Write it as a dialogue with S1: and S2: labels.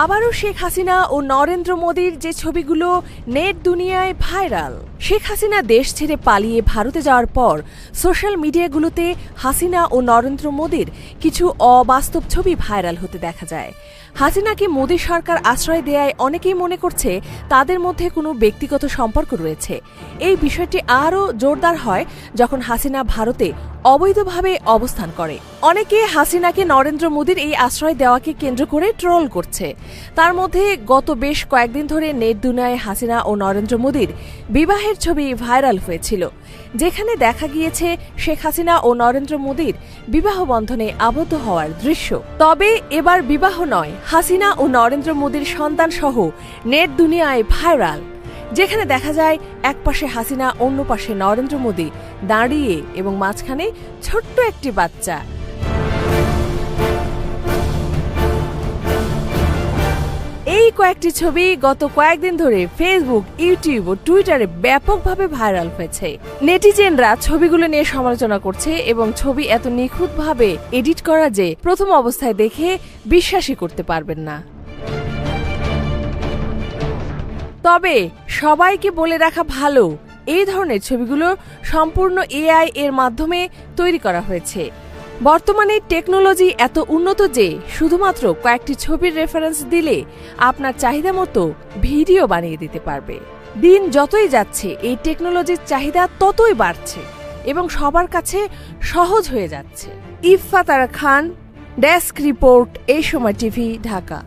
S1: আবারও শেখ হাসিনা ও নরেন্দ্র মোদীর যে ছবিগুলো নেট দুনিয়ায় ভাইরাল। শেখ হাসিনা দেশ ছেড়ে পালিয়ে ভারতে যাওয়ার পর সোশ্যাল মিডিয়াগুলোতে হাসিনা ও নরেন্দ্র মোদীর কিছু অবাস্তব ছবি ভাইরাল হতে দেখা যায়। হাসিনাকে মোদী সরকার আশ্রয় দেয়ায় অনেকেই মনে করছে তাদের মধ্যে কোনো ব্যক্তিগত সম্পর্ক রয়েছে। এই বিষয়টি আরও জোরদার হয় যখন হাসিনা ভারতে অবৈধভাবে অবস্থান করে। অনেকে হাসিনাকে নরেন্দ্র মোদীর এই আশ্রয় দেওয়াকে কেন্দ্র করে ট্রোল করছে। তার মধ্যে গত বেশ কয়েকদিন ধরে নেট দুনিয়ায় হাসিনা ও নরেন্দ্র মোদীর বিবাহের ছবি ভাইরাল হয়েছিল, যেখানে দেখা গিয়েছে শেখ হাসিনা ও নরেন্দ্র মোদীর বিবাহ বন্ধনে আবদ্ধ হওয়ার দৃশ্য। তবে এবার বিবাহ নয়, হাসিনা ও নরেন্দ্র মোদীর সন্তান সহ নেট দুনিয়ায় ভাইরাল, যেখানে দেখা যায় এক পাশে হাসিনা, অন্য পাশে নরেন্দ্র মোদী দাঁড়িয়ে এবং মাঝখানে ছোট্ট একটি বাচ্চা। এই কয়েকটি ছবি গত কয়েকদিন ধরে ফেসবুক, ইউটিউব ও টুইটারে ব্যাপকভাবে ভাইরাল হয়েছে। নেটিজেনরা ছবিগুলো নিয়ে সমালোচনা করছে এবং ছবি এত নিখুঁতভাবে এডিট করা যে প্রথম অবস্থায় দেখে বিশ্বাসই করতে পারবেন না। তবে সবাইকে বলে রাখা ভালো, এই ধরনের ছবিগুলো সম্পূর্ণ এআই এর মাধ্যমে তৈরি করা হয়েছে। বর্তমানে টেকনোলজি এত উন্নত যে শুধুমাত্র কয়েকটি ছবির রেফারেন্স দিলে আপনার চাহিদা মতো ভিডিও বানিয়ে দিতে পারবে। দিন যতই যাচ্ছে এই টেকনোলজির চাহিদা ততই বাড়ছে এবং সবার কাছে সহজ হয়ে যাচ্ছে। ইফফা তারা খান, ডেস্ক রিপোর্ট, এই সময় টিভি, ঢাকা।